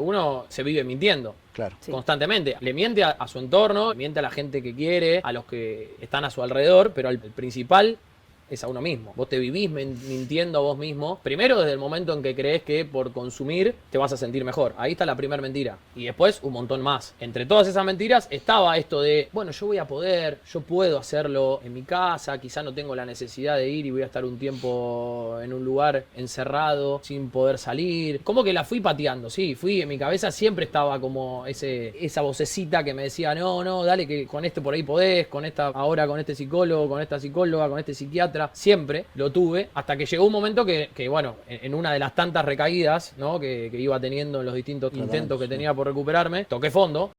uno se vive mintiendo. Claro. Sí. Constantemente. Le miente a su entorno, le miente a la gente que quiere, a los que están a su alrededor, pero el principal es a uno mismo. Vos te vivís mintiendo a vos mismo. Primero desde el momento en que crees que por consumir te vas a sentir mejor. Ahí está la primera mentira. Y después un montón más. Entre todas esas mentiras estaba esto de, bueno, yo voy a poder, yo puedo hacerlo en mi casa, quizá no tengo la necesidad de ir y voy a estar un tiempo en un lugar encerrado, sin poder salir. Como que la fui pateando, sí, en mi cabeza siempre estaba como esa vocecita que me decía, no, dale que con este por ahí podés, con esta ahora con este psicólogo, con esta psicóloga, con este psiquiatra. Siempre lo tuve, hasta que llegó un momento que bueno, en una de las tantas recaídas, ¿no? que iba teniendo en los distintos intentos que tenía por recuperarme, toqué fondo.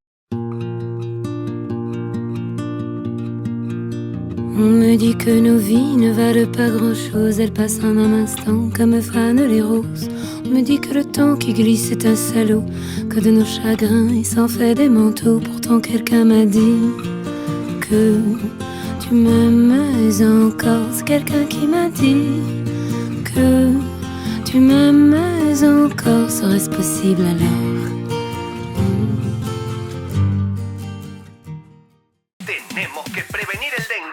On me dit que nos vies ne valent pas grand-chose, elles passent en un instant comme fanent les roses. On me dit que le temps qui glisse est un salaud, que de nos chagrins il s'en fait des manteaux. Pourtant quelqu'un m'a dit que tu m'aimes encore. C'est quelqu'un qui m'a dit que tu m'aimes encore. Serait-ce possible alors? Tenemos que prevenir el dengue.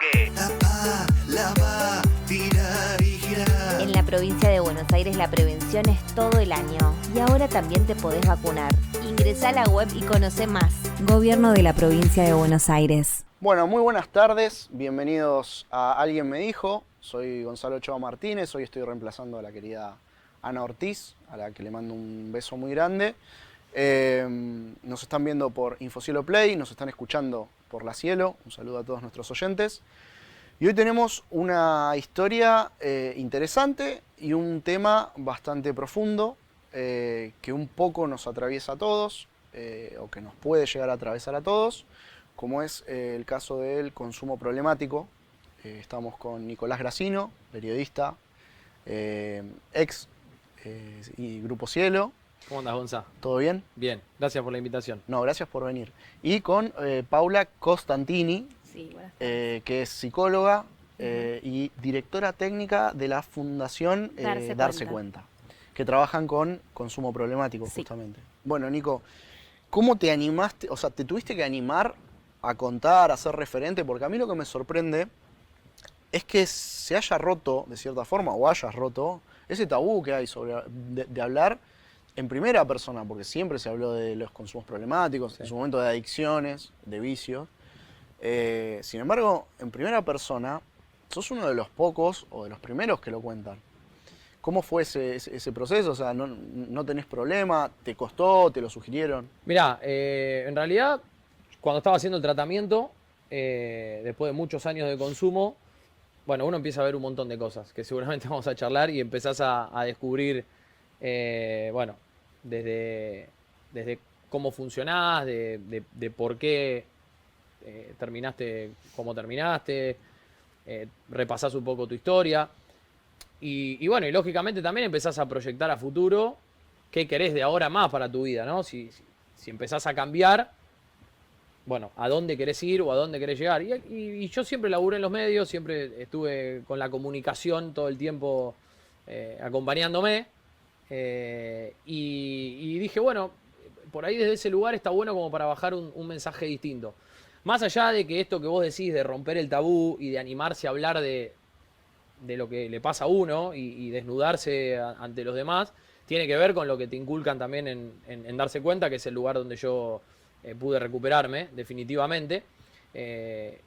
En la provincia de Buenos Aires la prevención es todo el año y ahora también te podés vacunar. Ingresá a la web y conoce más. Gobierno de la provincia de Buenos Aires. Bueno, muy buenas tardes, bienvenidos a Alguien me dijo. Soy Gonzalo Ochoa Martínez, hoy estoy reemplazando a la querida Ana Ortiz, a la que le mando un beso muy grande. Nos están viendo por Infocielo Play, nos están escuchando por La Cielo, un saludo a todos nuestros oyentes. Y hoy tenemos una historia interesante y un tema bastante profundo que un poco nos atraviesa a todos, o que nos puede llegar a atravesar a todos, como es el caso del consumo problemático. Estamos con Nicolás Gracino, periodista, ex y Grupo Cielo. ¿Cómo andas, Gonza? ¿Todo bien? Bien, gracias por la invitación. No, gracias por venir. Y con Paula Costantini, Sí, buenas que es psicóloga y directora técnica de la Fundación Darse Cuenta, que trabajan con consumo problemático, Sí. justamente. Bueno, Nico, ¿cómo te animaste? O sea, ¿te tuviste que animar a contar, a ser referente? Porque a mí lo que me sorprende es que se haya roto, de cierta forma, o hayas roto, ese tabú que hay sobre de hablar en primera persona, porque siempre se habló de los consumos problemáticos, Sí. en su momento de adicciones, de vicios. Sin embargo, en primera persona, sos uno de los pocos o de los primeros que lo cuentan. ¿Cómo fue ese proceso? O sea, ¿no tenés problema? ¿Te costó? ¿Te lo sugirieron? Mirá, en realidad, cuando estaba haciendo el tratamiento, después de muchos años de consumo, bueno, uno empieza a ver un montón de cosas que seguramente vamos a charlar y empezás a descubrir, bueno, desde cómo funcionás, de por qué terminaste como terminaste, repasás un poco tu historia y bueno, y lógicamente también empezás a proyectar a futuro qué querés de ahora más para tu vida, ¿no? Si empezás a cambiar, bueno, a dónde querés ir o a dónde querés llegar. Y yo siempre laburé en los medios, siempre estuve con la comunicación todo el tiempo acompañándome. Y dije, bueno, por ahí desde ese lugar está bueno como para bajar un mensaje distinto. Más allá de que esto que vos decís de romper el tabú y de animarse a hablar de lo que le pasa a uno y desnudarse ante los demás, tiene que ver con lo que te inculcan también en Darse Cuenta, que es el lugar donde yo pude recuperarme definitivamente.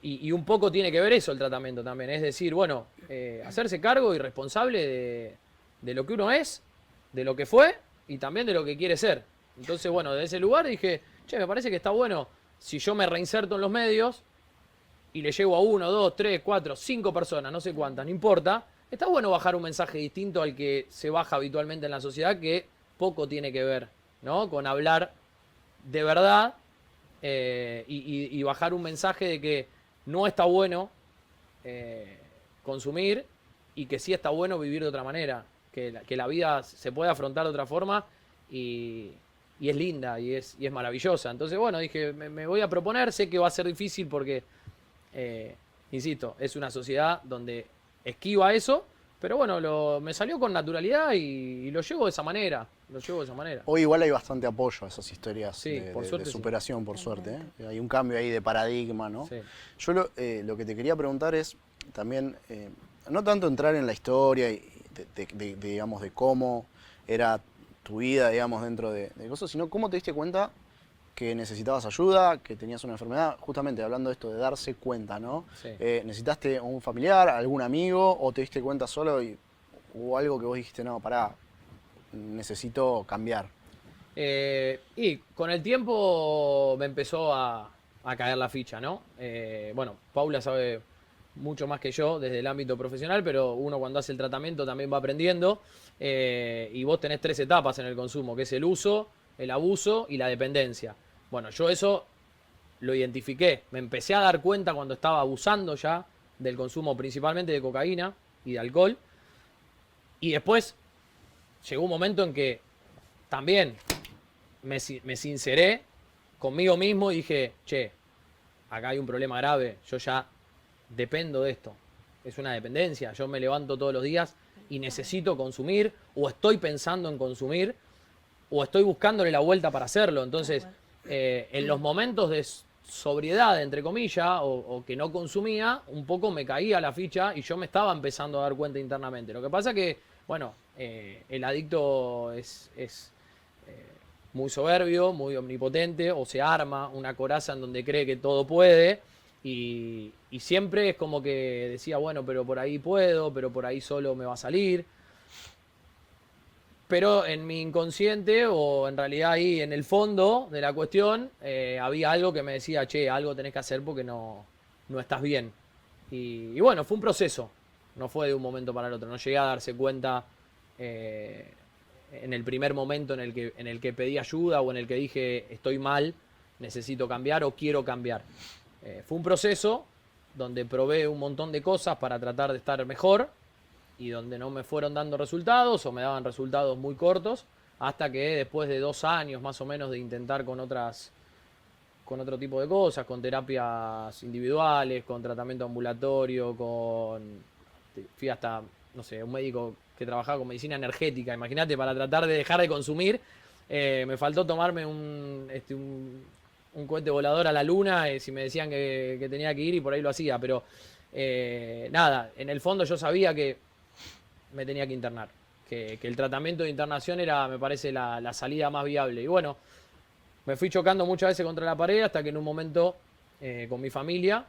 Y un poco tiene que ver eso el tratamiento también. Es decir, bueno, hacerse cargo y responsable de lo que uno es, de lo que fue y también de lo que quiere ser. Entonces, bueno, desde ese lugar dije, che, me parece que está bueno si yo me reinserto en los medios y le llego a 1, 2, 3, 4, 5 personas, no sé cuántas, no importa. Está bueno bajar un mensaje distinto al que se baja habitualmente en la sociedad, que poco tiene que ver, ¿no? Con hablar de verdad y bajar un mensaje de que no está bueno consumir y que sí está bueno vivir de otra manera, que la vida se puede afrontar de otra forma y es linda y es maravillosa. Entonces, bueno, dije, me voy a proponer, sé que va a ser difícil porque, insisto, es una sociedad donde esquiva eso, Pero bueno, me salió con naturalidad y lo llevo de esa manera. Hoy igual hay bastante apoyo a esas historias Sí, por suerte de sí. superación, por suerte. Hay un cambio ahí de paradigma, ¿no? Sí. Yo lo que te quería preguntar es también, no tanto entrar en la historia y digamos, de cómo era tu vida, digamos, dentro de cosas, sino cómo te diste cuenta que necesitabas ayuda, que tenías una enfermedad, justamente hablando de esto de darse cuenta, ¿no? Sí. ¿Necesitaste un familiar, algún amigo, o te diste cuenta solo y hubo algo que vos dijiste, no, pará, necesito cambiar? Y con el tiempo me empezó a caer la ficha, ¿no? Bueno, Paula sabe mucho más que yo desde el ámbito profesional, pero uno cuando hace el tratamiento también va aprendiendo. Y vos tenés 3 etapas en el consumo, que es el uso, el abuso y la dependencia. Bueno, yo eso lo identifiqué. Me empecé a dar cuenta cuando estaba abusando ya del consumo principalmente de cocaína y de alcohol. Y después llegó un momento en que también me sinceré conmigo mismo y dije, che, acá hay un problema grave, yo ya dependo de esto. Es una dependencia, yo me levanto todos los días y necesito consumir, o estoy pensando en consumir, o estoy buscándole la vuelta para hacerlo. Entonces, en los momentos de sobriedad, entre comillas, o que no consumía, un poco me caía la ficha y yo me estaba empezando a dar cuenta internamente. Lo que pasa que, bueno, el adicto es muy soberbio, muy omnipotente, o se arma una coraza en donde cree que todo puede, y siempre es como que decía, bueno, pero por ahí puedo, pero por ahí solo me va a salir. Pero en mi inconsciente, o en realidad ahí en el fondo de la cuestión, había algo que me decía, che, algo tenés que hacer porque no estás bien. Y bueno, fue un proceso, no fue de un momento para el otro, no llegué a darse cuenta en el primer momento en el que pedí ayuda o en el que dije estoy mal, necesito cambiar o quiero cambiar. Fue un proceso donde probé un montón de cosas para tratar de estar mejor y donde no me fueron dando resultados o me daban resultados muy cortos, hasta que después de 2 años más o menos de intentar con otro tipo de cosas, con terapias individuales, con tratamiento ambulatorio, fui hasta, no sé, un médico que trabajaba con medicina energética, imagínate, para tratar de dejar de consumir. Me faltó tomarme un cohete volador a la luna, si me decían que tenía que ir, y por ahí lo hacía, pero nada, en el fondo yo sabía que me tenía que internar, que el tratamiento de internación era, me parece, la salida más viable. Y bueno, me fui chocando muchas veces contra la pared hasta que en un momento con mi familia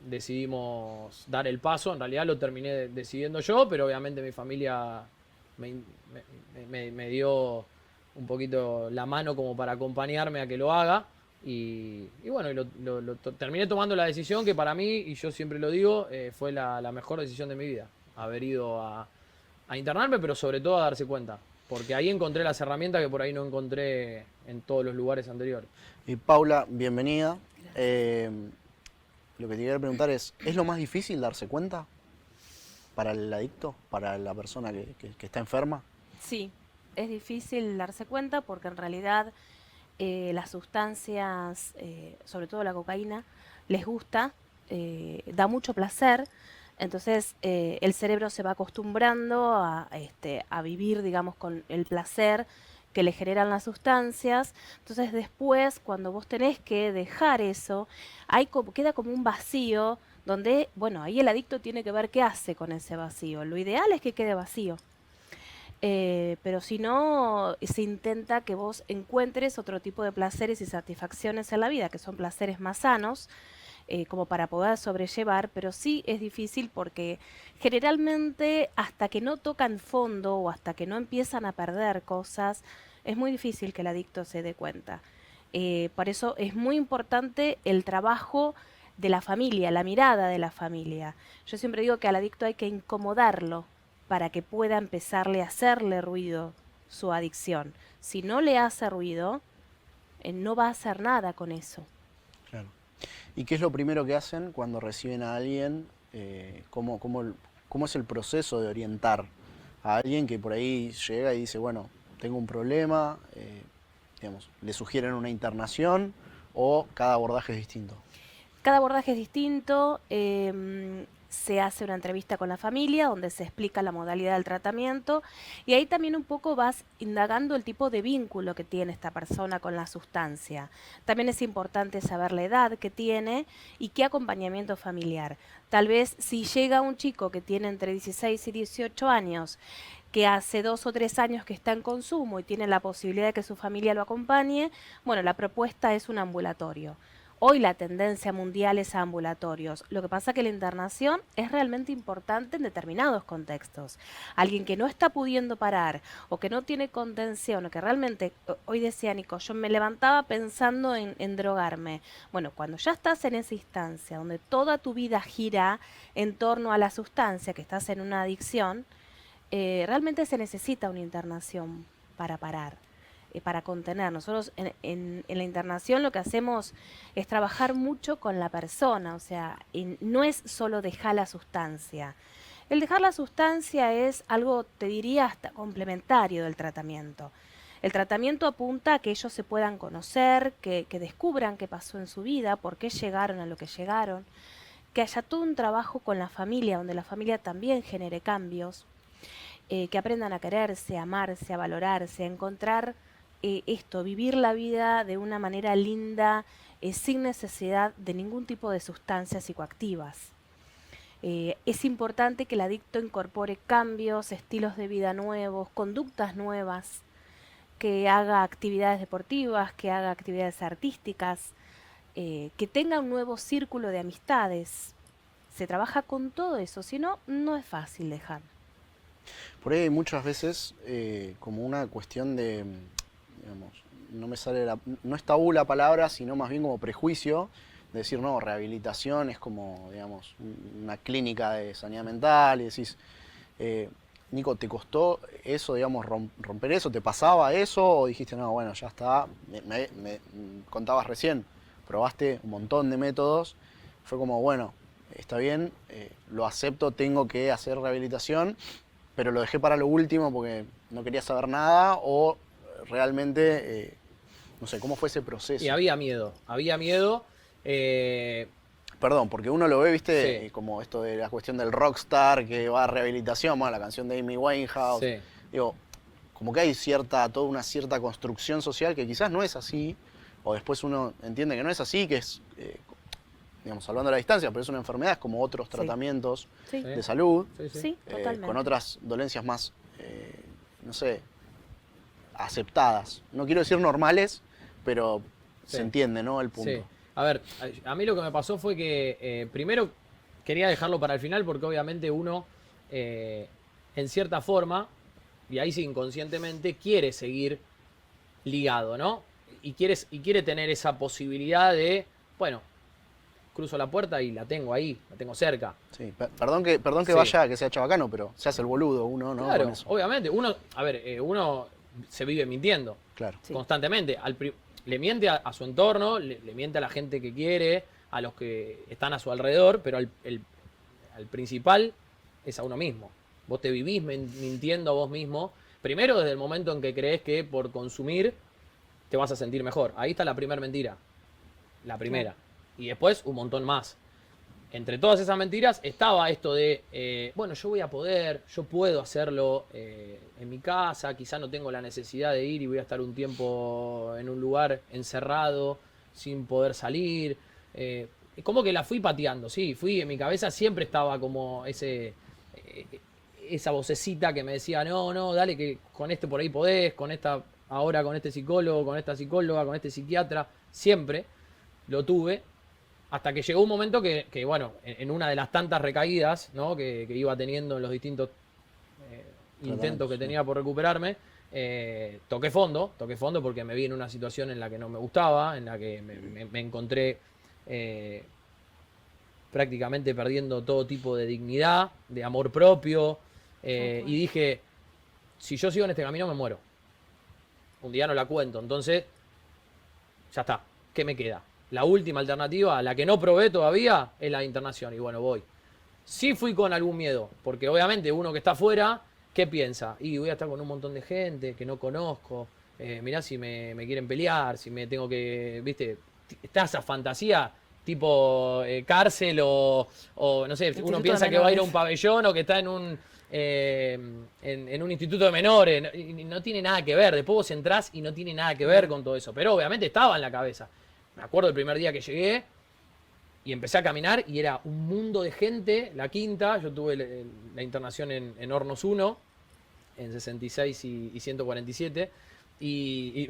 decidimos dar el paso. En realidad lo terminé decidiendo yo, pero obviamente mi familia me dio un poquito la mano como para acompañarme a que lo haga. Y bueno, terminé tomando la decisión que para mí, y yo siempre lo digo, fue la mejor decisión de mi vida. Haber ido a internarme, pero sobre todo a darse cuenta. Porque ahí encontré las herramientas que por ahí no encontré en todos los lugares anteriores. Y Paula, bienvenida. Lo que te quería preguntar ¿es lo más difícil darse cuenta para el adicto, para la persona que está enferma? Sí, es difícil darse cuenta porque en realidad las sustancias, sobre todo la cocaína, les gusta, da mucho placer. Entonces el cerebro se va acostumbrando a vivir, digamos, con el placer que le generan las sustancias. Entonces después, cuando vos tenés que dejar eso, queda como un vacío donde, bueno, ahí el adicto tiene que ver qué hace con ese vacío. Lo ideal es que quede vacío. Pero si no, se intenta que vos encuentres otro tipo de placeres y satisfacciones en la vida, que son placeres más sanos, como para poder sobrellevar, pero sí es difícil porque generalmente hasta que no tocan fondo o hasta que no empiezan a perder cosas, es muy difícil que el adicto se dé cuenta. Por eso es muy importante el trabajo de la familia, la mirada de la familia. Yo siempre digo que al adicto hay que incomodarlo para que pueda empezarle a hacerle ruido su adicción. Si no le hace ruido, no va a hacer nada con eso. Claro. ¿Y qué es lo primero que hacen cuando reciben a alguien? ¿Cómo es el proceso de orientar a alguien que por ahí llega y dice, bueno, tengo un problema, digamos, le sugieren una internación o cada abordaje es distinto? Cada abordaje es distinto. se hace una entrevista con la familia donde se explica la modalidad del tratamiento y ahí también un poco vas indagando el tipo de vínculo que tiene esta persona con la sustancia. También es importante saber la edad que tiene y qué acompañamiento familiar. Tal vez si llega un chico que tiene entre 16 y 18 años, que hace 2 o 3 años que está en consumo y tiene la posibilidad de que su familia lo acompañe, bueno, la propuesta es un ambulatorio. Hoy la tendencia mundial es a ambulatorios. Lo que pasa es que la internación es realmente importante en determinados contextos. Alguien que no está pudiendo parar o que no tiene contención o que realmente, hoy decía Nico, yo me levantaba pensando en drogarme. Bueno, cuando ya estás en esa instancia donde toda tu vida gira en torno a la sustancia, que estás en una adicción, realmente se necesita una internación para parar. Para contener. Nosotros en la internación lo que hacemos es trabajar mucho con la persona, o sea, no es solo dejar la sustancia. El dejar la sustancia es algo, te diría, hasta complementario del tratamiento. El tratamiento apunta a que ellos se puedan conocer, que descubran qué pasó en su vida, por qué llegaron a lo que llegaron, que haya todo un trabajo con la familia, donde la familia también genere cambios, que aprendan a quererse, a amarse, a valorarse, a encontrar vivir la vida de una manera linda, sin necesidad de ningún tipo de sustancias psicoactivas. Es importante que el adicto incorpore cambios, estilos de vida nuevos, conductas nuevas, que haga actividades deportivas, que haga actividades artísticas, que tenga un nuevo círculo de amistades. Se trabaja con todo eso, si no, no es fácil dejar. Por ahí hay muchas veces como una cuestión de, digamos, no me sale no es tabú la palabra, sino más bien como prejuicio, de decir, no, rehabilitación es como, digamos, una clínica de sanidad mental, y decís, Nico, ¿te costó eso, digamos, romper eso? ¿Te pasaba eso? ¿O dijiste, no, bueno, ya está, me contabas recién, probaste un montón de métodos, fue como, bueno, está bien, lo acepto, tengo que hacer rehabilitación, pero lo dejé para lo último porque no quería saber nada, o realmente, no sé, ¿cómo fue ese proceso? Y había miedo. Perdón, porque uno lo ve, viste, Sí. como esto de la cuestión del rockstar que va a rehabilitación, bueno, la canción de Amy Winehouse. Sí. Digo, como que hay toda una cierta construcción social que quizás no es así, o después uno entiende que no es así, que es, digamos, hablando a la distancia, pero es una enfermedad, es como otros tratamientos Sí. de salud, Sí, totalmente. con otras dolencias más, no sé, aceptadas. No quiero decir normales, pero Sí. se entiende, ¿no? El punto. Sí. A ver, a mí lo que me pasó fue que primero quería dejarlo para el final porque obviamente uno, en cierta forma, y ahí sí inconscientemente, quiere seguir ligado, ¿no? Y quiere tener esa posibilidad de, bueno, cruzo la puerta y la tengo ahí, la tengo cerca. Sí, perdón que Sí. vaya, que sea chabacano, pero se hace el boludo uno, ¿no? Claro, Con eso. obviamente, uno se vive mintiendo Claro. Sí. constantemente. Le miente a su entorno, le miente a la gente que quiere, a los que están a su alrededor, pero al principal es a uno mismo. Vos te vivís mintiendo a vos mismo, primero desde el momento en que crees que por consumir te vas a sentir mejor. Ahí está la primera mentira, la primera. Y después un montón más. Entre todas esas mentiras estaba esto de, bueno, yo puedo hacerlo en mi casa, quizá no tengo la necesidad de ir y voy a estar un tiempo en un lugar encerrado, sin poder salir. Como que la fui pateando, sí, en mi cabeza siempre estaba como esa vocecita que me decía, no, dale que con este por ahí podés, ahora con este psicólogo, con esta psicóloga, con este psiquiatra, siempre lo tuve. Hasta que llegó un momento que bueno, en una de las tantas recaídas, ¿no? que iba teniendo en los distintos intentos que tenía por recuperarme, toqué fondo porque me vi en una situación en la que no me gustaba, en la que me encontré prácticamente perdiendo todo tipo de dignidad, de amor propio, y dije, si yo sigo en este camino me muero. Un día no la cuento, entonces, ya está, ¿qué me queda? La última alternativa, la que no probé todavía, es la internación. Y bueno, voy. Sí fui con algún miedo, porque obviamente uno que está afuera, ¿qué piensa? Y voy a estar con un montón de gente que no conozco. Mirá si me quieren pelear, si me tengo que... ¿Viste? Está esa fantasía tipo cárcel o no sé, Instituto uno de piensa que va a ir a menores. un pabellón o que está en un instituto de menores, y no tiene nada que ver. Después vos entrás y no tiene nada que ver con todo eso, pero obviamente estaba en la cabeza. Me acuerdo el primer día que llegué y empecé a caminar y era un mundo de gente, la quinta, yo tuve la internación en Hornos 1, en 66 y 147,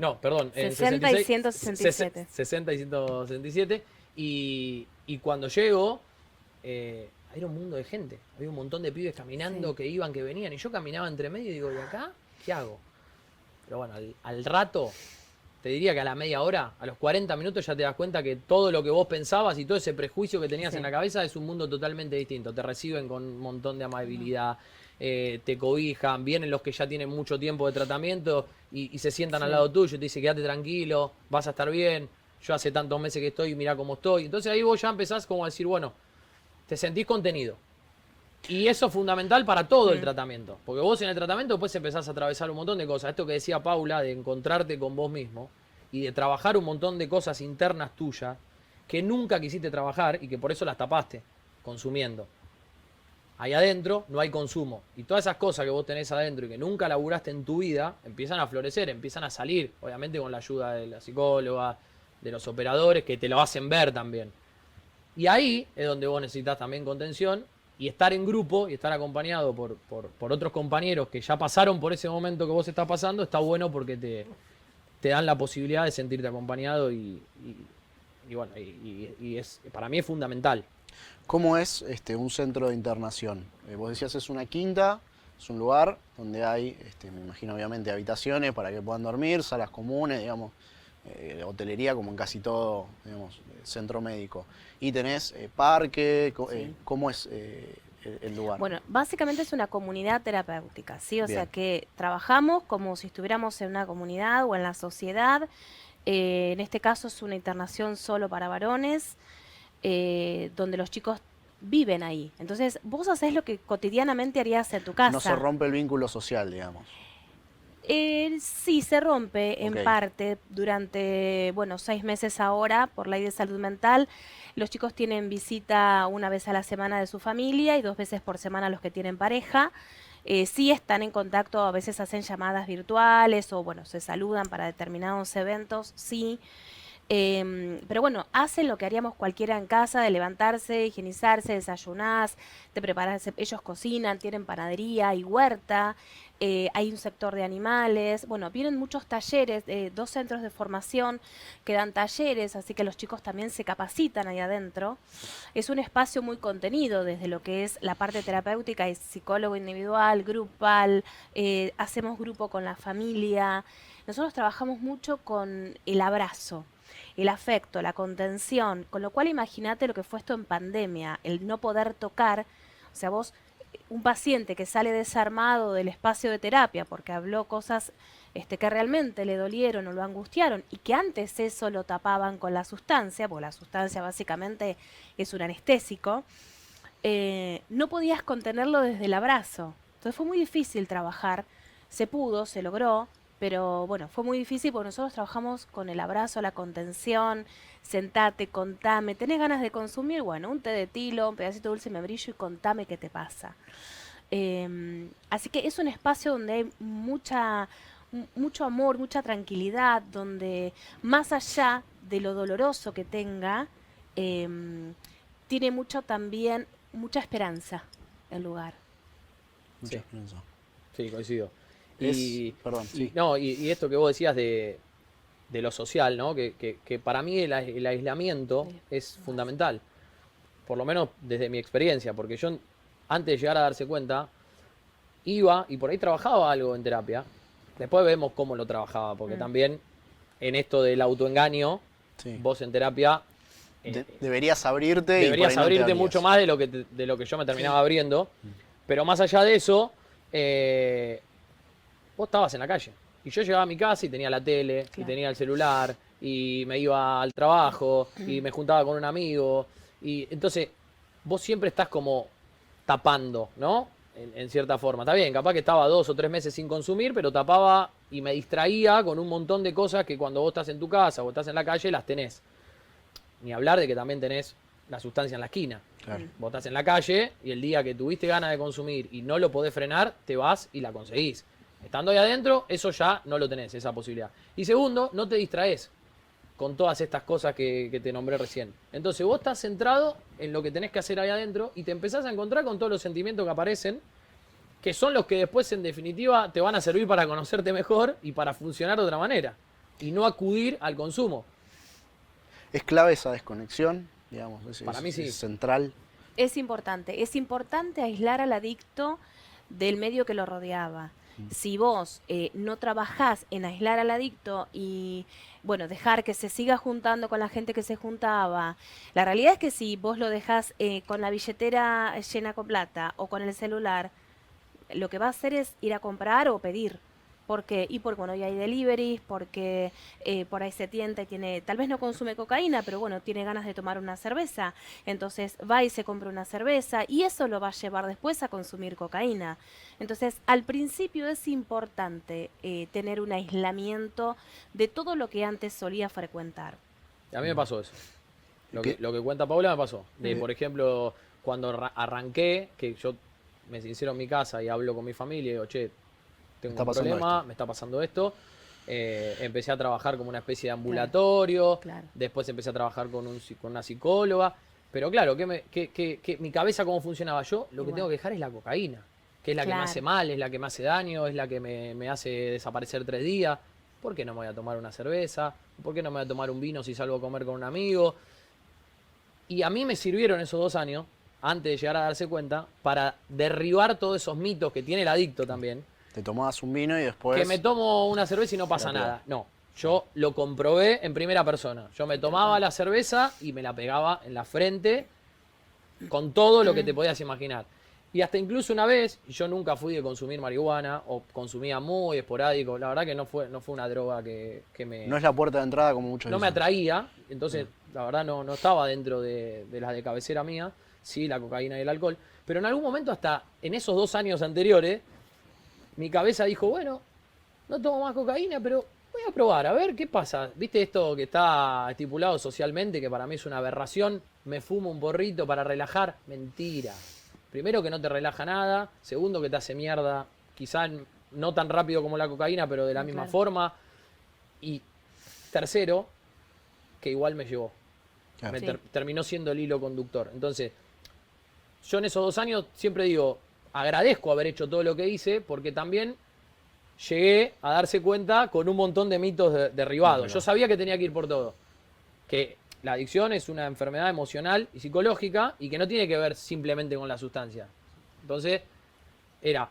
no, perdón, en 60 y 66, 167. 60 y 167, y cuando llego, era un mundo de gente, había un montón de pibes caminando, Sí. que iban, que venían, y yo caminaba entre medio y digo, ¿y acá qué hago? Pero bueno, al rato, te diría que a la media hora, a los 40 minutos ya te das cuenta que todo lo que vos pensabas y todo ese prejuicio que tenías Sí. en la cabeza es un mundo totalmente distinto. Te reciben con un montón de amabilidad, te cobijan, vienen los que ya tienen mucho tiempo de tratamiento y se sientan al Sí. lado tuyo y te dicen, quédate tranquilo, vas a estar bien, yo hace tantos meses que estoy y mirá cómo estoy. Entonces ahí vos ya empezás como a decir, bueno, te sentís contenido. Y eso es fundamental para todo el tratamiento. Porque vos en el tratamiento después empezás a atravesar un montón de cosas. Esto que decía Paula, de encontrarte con vos mismo y de trabajar un montón de cosas internas tuyas que nunca quisiste trabajar y que por eso las tapaste, consumiendo. Ahí adentro no hay consumo. Y todas esas cosas que vos tenés adentro y que nunca laburaste en tu vida, empiezan a florecer, empiezan a salir. Obviamente con la ayuda de la psicóloga, de los operadores, que te lo hacen ver también. Y ahí es donde vos necesitas también contención y estar en grupo y estar acompañado por otros compañeros que ya pasaron por ese momento que vos estás pasando, está bueno porque te dan la posibilidad de sentirte acompañado y bueno, para mí es fundamental. ¿Cómo es un centro de internación? Vos decías es una quinta, es un lugar donde hay, me imagino obviamente, habitaciones para que puedan dormir, salas comunes, digamos, hotelería como en casi todo, digamos, centro médico. Y tenés parque, Sí. ¿cómo es el lugar? Bueno, básicamente es una comunidad terapéutica, ¿sí? O sea Bien. que trabajamos como si estuviéramos en una comunidad o en la sociedad. En este caso es una internación solo para varones, donde los chicos viven ahí. Entonces, vos hacés lo que cotidianamente harías en tu casa. No se rompe el vínculo social, digamos. Sí, se rompe en Ok. parte durante, 6 meses ahora por ley de salud mental. Los chicos tienen visita una vez a la semana de su familia y 2 veces por semana los que tienen pareja. Sí están en contacto, a veces hacen llamadas virtuales o se saludan para determinados eventos, sí. Pero bueno, hacen lo que haríamos cualquiera en casa, de levantarse, higienizarse, desayunás, te preparás, ellos cocinan, tienen panadería y huerta, hay un sector de animales, vienen muchos talleres, 2 centros de formación que dan talleres, así que los chicos también se capacitan ahí adentro. Es un espacio muy contenido desde lo que es la parte terapéutica, es psicólogo individual, grupal, hacemos grupo con la familia. Nosotros trabajamos mucho con el abrazo, el afecto, la contención, con lo cual imagínate lo que fue esto en pandemia, el no poder tocar, o sea, vos, un paciente que sale desarmado del espacio de terapia porque habló cosas que realmente le dolieron o lo angustiaron y que antes eso lo tapaban con la sustancia, porque la sustancia básicamente es un anestésico, no podías contenerlo desde el abrazo. Entonces fue muy difícil trabajar, se pudo, se logró, pero fue muy difícil porque nosotros trabajamos con el abrazo, la contención, sentate, contame, ¿tenés ganas de consumir? Un té de tilo, un pedacito de dulce membrillo y contame qué te pasa. Así que es un espacio donde hay mucho amor, mucha tranquilidad, donde más allá de lo doloroso que tenga, tiene mucha esperanza el lugar. Mucha Sí. esperanza. Sí, coincido. Perdón, sí. Y esto que vos decías de lo social, ¿no? Que para mí el aislamiento Sí. es fundamental. Por lo menos desde mi experiencia, porque yo antes de llegar a darse cuenta, iba y por ahí trabajaba algo en terapia. Después vemos cómo lo trabajaba, porque también en esto del autoengaño, Sí. vos en terapia Deberías abrirte y por deberías ahí no te abrirte abrías. mucho más de lo que yo me terminaba abriendo. Pero más allá de eso, vos estabas en la calle. Y yo llegaba a mi casa y tenía la tele, y Claro. tenía el celular, y me iba al trabajo, y me juntaba con un amigo. Y entonces, vos siempre estás como tapando, ¿no? En cierta forma. Está bien, capaz que estaba 2 o 3 meses sin consumir, pero tapaba y me distraía con un montón de cosas que cuando vos estás en tu casa o estás en la calle las tenés. Ni hablar de que también tenés la sustancia en la esquina. Claro. Vos estás en la calle y el día que tuviste ganas de consumir y no lo podés frenar, te vas y la conseguís. Estando ahí adentro, eso ya no lo tenés, esa posibilidad. Y segundo, no te distraes con todas estas cosas que te nombré recién. Entonces vos estás centrado en lo que tenés que hacer ahí adentro y te empezás a encontrar con todos los sentimientos que aparecen, que son los que después en definitiva te van a servir para conocerte mejor y para funcionar de otra manera. Y no acudir al consumo. ¿Es clave esa desconexión? Digamos, Para mí sí. Es central. Es importante aislar al adicto del medio que lo rodeaba. Si vos no trabajás en aislar al adicto y, bueno, dejar que se siga juntando con la gente que se juntaba, la realidad es que si vos lo dejás con la billetera llena con plata o con el celular, lo que va a hacer es ir a comprar o pedir. ¿Por qué? Y porque, bueno, hoy hay deliveries, porque por ahí se tienta y tiene, tal vez no consume cocaína, pero bueno, tiene ganas de tomar una cerveza. Entonces va y se compra una cerveza y eso lo va a llevar después a consumir cocaína. Entonces, al principio es importante tener un aislamiento de todo lo que antes solía frecuentar. A mí me pasó eso. Lo ¿Qué? que cuenta Paula me pasó. Por ejemplo, cuando arranqué, que yo me sincero en mi casa y hablo con mi familia y digo, che, tengo un problema, me está pasando esto. Empecé a trabajar como una especie de ambulatorio. Claro. Después empecé a trabajar con una psicóloga. Pero claro, que mi cabeza cómo funcionaba yo, lo que tengo que dejar es la cocaína. Que es la que me hace mal, es la que me hace daño, es la que me hace desaparecer 3 días. ¿Por qué no me voy a tomar una cerveza? ¿Por qué no me voy a tomar un vino si salgo a comer con un amigo? Y a mí me sirvieron esos 2 años, antes de llegar a darse cuenta, para derribar todos esos mitos que tiene el adicto también. Te tomabas un vino y después... Que me tomo una cerveza y no pasa nada. No, yo lo comprobé en primera persona. Yo me tomaba la cerveza y me la pegaba en la frente con todo lo que te podías imaginar. Y hasta incluso una vez, yo nunca fui de consumir marihuana o consumía muy esporádico. La verdad que no fue una droga que me... No es la puerta de entrada como muchos No me dicen. atraía, entonces la verdad no estaba dentro de las de cabecera mía, sí, la cocaína y el alcohol. Pero en algún momento, hasta en esos 2 años anteriores, mi cabeza dijo, bueno, no tomo más cocaína, pero voy a probar, a ver qué pasa. ¿Viste esto que está estipulado socialmente, que para mí es una aberración? Me fumo un porrito para relajar. Mentira. Primero, que no te relaja nada. Segundo, que te hace mierda. Quizá no tan rápido como la cocaína, pero de la misma forma. Y tercero, que igual me llevó. Claro. Terminó siendo el hilo conductor. Entonces, yo en esos 2 años siempre digo, agradezco haber hecho todo lo que hice, porque también llegué a darse cuenta con un montón de mitos derribados. Yo sabía que tenía que ir por todo. Que la adicción es una enfermedad emocional y psicológica y que no tiene que ver simplemente con la sustancia. Entonces, era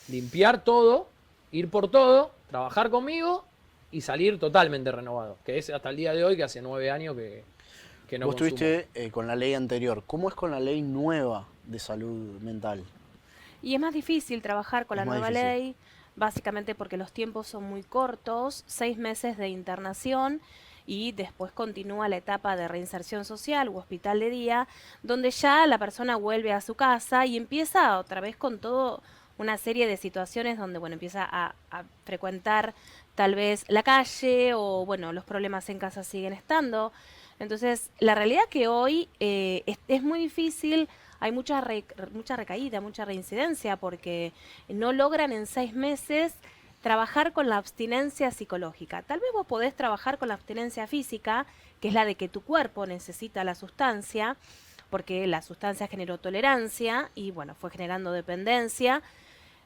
limpiar todo, ir por todo, trabajar conmigo y salir totalmente renovado. Que es hasta el día de hoy, que hace 9 años que no Vos consumo. estuviste con la ley anterior. ¿Cómo es con la ley nueva de salud mental? Y es más difícil trabajar con la Es más nueva difícil. ley, básicamente porque los tiempos son muy cortos, 6 meses de internación y después continúa la etapa de reinserción social u hospital de día, donde ya la persona vuelve a su casa y empieza otra vez con todo una serie de situaciones donde, bueno, empieza a frecuentar tal vez la calle o, bueno, los problemas en casa siguen estando. Entonces, la realidad que hoy es muy difícil. Hay mucha recaída, mucha reincidencia, porque no logran en 6 meses trabajar con la abstinencia psicológica. Tal vez vos podés trabajar con la abstinencia física, que es la de que tu cuerpo necesita la sustancia, porque la sustancia generó tolerancia y, bueno, fue generando dependencia.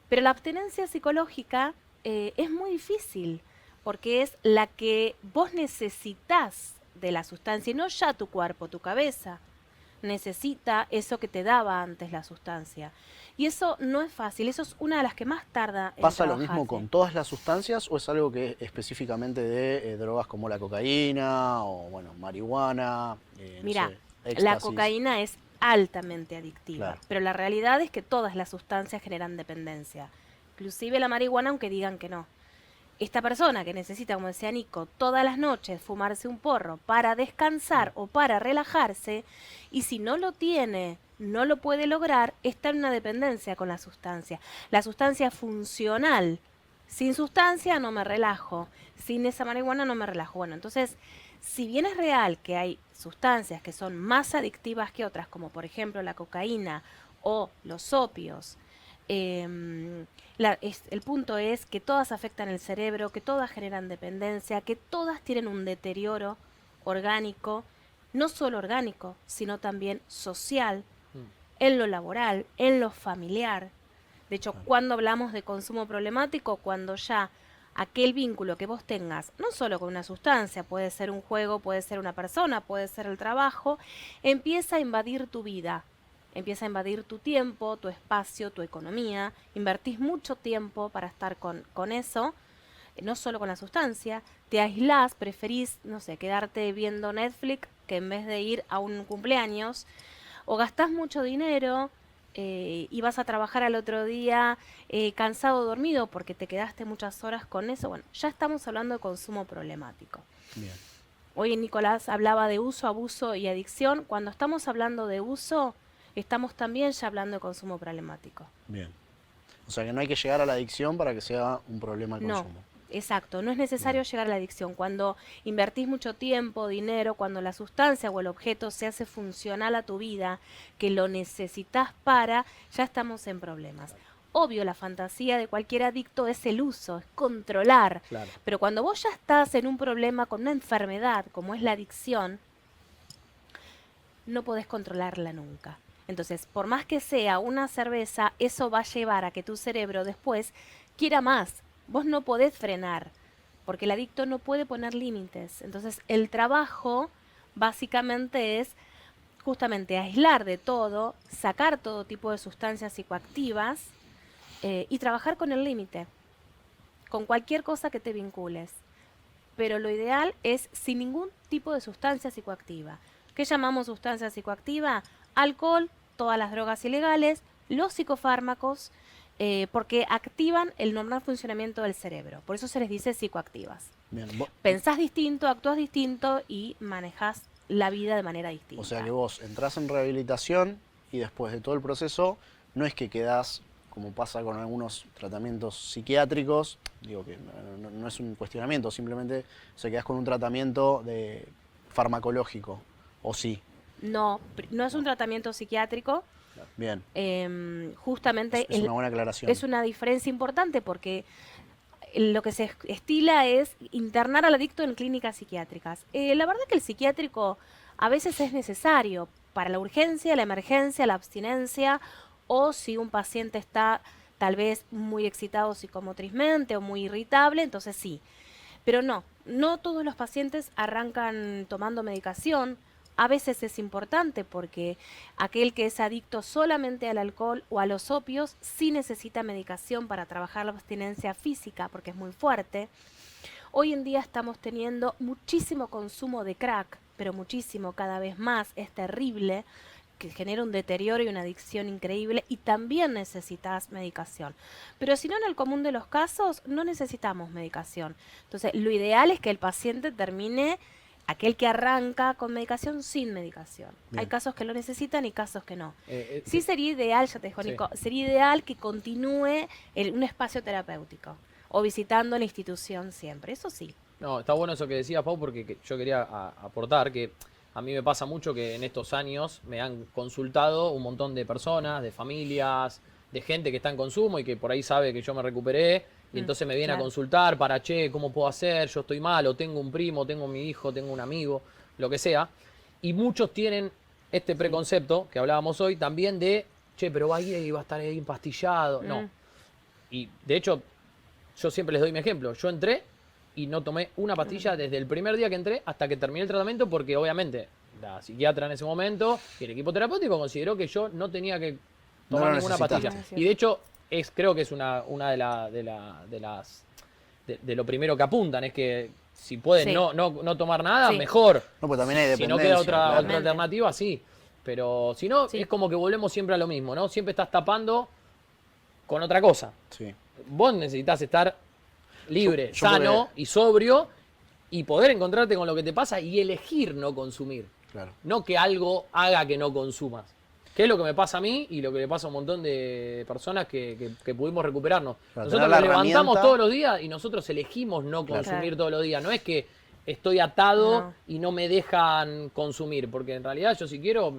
Pero la abstinencia psicológica es muy difícil, porque es la que vos necesitas de la sustancia y no ya tu cuerpo, tu cabeza necesita eso que te daba antes la sustancia. Y eso no es fácil, eso es una de las que más tarda en ¿Pasa lo trabajarse. mismo con todas las sustancias o es algo que específicamente de drogas como la cocaína o, bueno, marihuana? Mira, no sé, la éxtasis? cocaína es altamente adictiva, Claro. pero la realidad es que todas las sustancias generan dependencia, inclusive la marihuana, aunque digan que no. Esta persona que necesita, como decía Nico, todas las noches fumarse un porro para descansar o para relajarse, y si no lo tiene, no lo puede lograr, está en una dependencia con la sustancia. La sustancia funcional Sin sustancia no me relajo, sin esa marihuana no me relajo. Bueno, entonces, si bien es real que hay sustancias que son más adictivas que otras, como por ejemplo la cocaína o los opios, el punto es que todas afectan el cerebro, que todas generan dependencia, que todas tienen un deterioro orgánico, no solo orgánico, sino también social, en lo laboral, en lo familiar. De hecho, cuando hablamos de consumo problemático, cuando ya aquel vínculo que vos tengas, no solo con una sustancia, puede ser un juego, puede ser una persona, puede ser el trabajo, empieza a invadir tu vida, empieza a invadir tu tiempo, tu espacio, tu economía, invertís mucho tiempo para estar con eso, no solo con la sustancia, te aislás, preferís, no sé, quedarte viendo Netflix que en vez de ir a un cumpleaños, o gastás mucho dinero y vas a trabajar al otro día cansado o dormido porque te quedaste muchas horas con eso. Bueno, ya estamos hablando de consumo problemático. Bien. Hoy Nicolás hablaba de uso, abuso y adicción. Cuando estamos hablando de uso, estamos también ya hablando de consumo problemático. Bien. O sea que no hay que llegar a la adicción para que sea un problema el No. consumo. Exacto, no es necesario llegar a la adicción. Cuando invertís mucho tiempo, dinero, cuando la sustancia o el objeto se hace funcional a tu vida, que lo necesitas ya estamos en problemas. Obvio, la fantasía de cualquier adicto es el uso, es controlar. Claro. Pero cuando vos ya estás en un problema con una enfermedad, como es la adicción, no podés controlarla nunca. Entonces, por más que sea una cerveza, eso va a llevar a que tu cerebro después quiera más. Vos no podés frenar, porque el adicto no puede poner límites. Entonces, el trabajo básicamente es justamente aislar de todo, sacar todo tipo de sustancias psicoactivas y trabajar con el límite, con cualquier cosa que te vincules. Pero lo ideal es sin ningún tipo de sustancia psicoactiva. ¿Qué llamamos sustancia psicoactiva? Alcohol, todas las drogas ilegales, los psicofármacos, porque activan el normal funcionamiento del cerebro. Por eso se les dice psicoactivas. Bien. Pensás distinto, actúas distinto y manejás la vida de manera distinta. O sea que vos entrás en rehabilitación y después de todo el proceso, no es que quedás, como pasa con algunos tratamientos psiquiátricos, digo que no es un cuestionamiento, simplemente se quedás con un tratamiento farmacológico, ¿o sí? No, no es un tratamiento psiquiátrico. Bien. Justamente Es una buena aclaración. es una diferencia importante porque lo que se estila es internar al adicto en clínicas psiquiátricas. La verdad que el psiquiátrico a veces es necesario para la urgencia, la emergencia, la abstinencia, o si un paciente está tal vez muy excitado psicomotrizmente o muy irritable, entonces sí. Pero no todos los pacientes arrancan tomando medicación. A veces es importante porque aquel que es adicto solamente al alcohol o a los opios sí necesita medicación para trabajar la abstinencia física porque es muy fuerte. Hoy en día estamos teniendo muchísimo consumo de crack, pero muchísimo, cada vez más, es terrible, que genera un deterioro y una adicción increíble y también necesitas medicación. Pero si no, en el común de los casos no necesitamos medicación. Entonces, lo ideal es que el paciente termine, aquel que arranca con medicación, sin medicación. Bien. Hay casos que lo necesitan y casos que no. Sí. Sí sería ideal, ya te dijo Sí. Nico, sería ideal que continúe un espacio terapéutico o visitando la institución siempre, eso sí. No, está bueno eso que decía Pau, porque yo quería aportar que a mí me pasa mucho que en estos años me han consultado un montón de personas, de familias, de gente que está en consumo y que por ahí sabe que yo me recuperé y entonces me viene a claro. consultar para, che, ¿cómo puedo hacer? Yo estoy mal, o tengo un primo, tengo mi hijo, tengo un amigo, lo que sea. Y muchos tienen este preconcepto que hablábamos hoy también de, che, pero va a ir y va a estar ahí empastillado. No. Y de hecho, yo siempre les doy mi ejemplo. Yo entré y no tomé una pastilla desde el primer día que entré hasta que terminé el tratamiento porque obviamente la psiquiatra en ese momento y el equipo terapéutico consideró que yo no tenía que tomar lo ninguna necesitaste. pastilla. Y de hecho, creo que es una de lo primero que apuntan, es que si pueden Sí. no tomar nada, Sí. mejor. No, pues también hay Si no dependencia. queda otra claro. Totalmente. alternativa, sí. Pero si no, Sí. es como que volvemos siempre a lo mismo, ¿no? Siempre estás tapando con otra cosa. Sí. Vos necesitas estar libre, Yo sano porque- y sobrio y poder encontrarte con lo que te pasa y elegir no consumir. Claro. No que algo haga que no consumas. Que es lo que me pasa a mí y lo que le pasa a un montón de personas que pudimos recuperarnos. Claro, Nosotros tener la nos levantamos herramienta. todos los días y nosotros elegimos no Claro. consumir Claro. todos los días. No es que estoy atado No. y no me dejan consumir, porque en realidad yo si quiero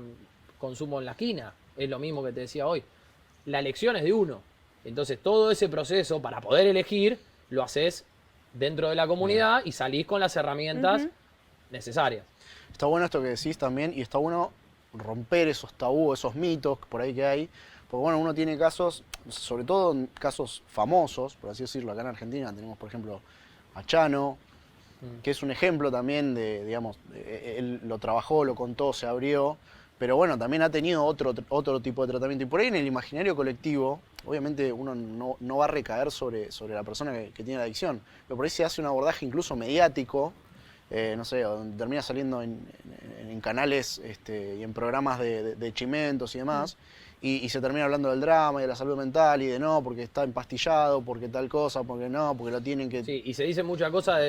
consumo en la esquina. Es lo mismo que te decía hoy. La elección es de uno. Entonces todo ese proceso para poder elegir lo haces dentro de la comunidad y salís con las herramientas necesarias. Está bueno esto que decís también y está bueno romper esos tabúes, esos mitos por ahí que hay. Porque bueno, uno tiene casos, sobre todo en casos famosos, por así decirlo, acá en Argentina tenemos por ejemplo a Chano, que es un ejemplo también de, digamos, él lo trabajó, lo contó, se abrió, pero bueno, también ha tenido otro tipo de tratamiento. Y por ahí en el imaginario colectivo, obviamente uno no va a recaer sobre la persona que tiene la adicción, pero por ahí se hace un abordaje incluso mediático, no sé, donde termina saliendo en canales y en programas de chimentos y demás, y se termina hablando del drama y de la salud mental y de no, porque está empastillado, porque tal cosa, porque no, porque lo tienen que... Sí, y se dice muchas cosas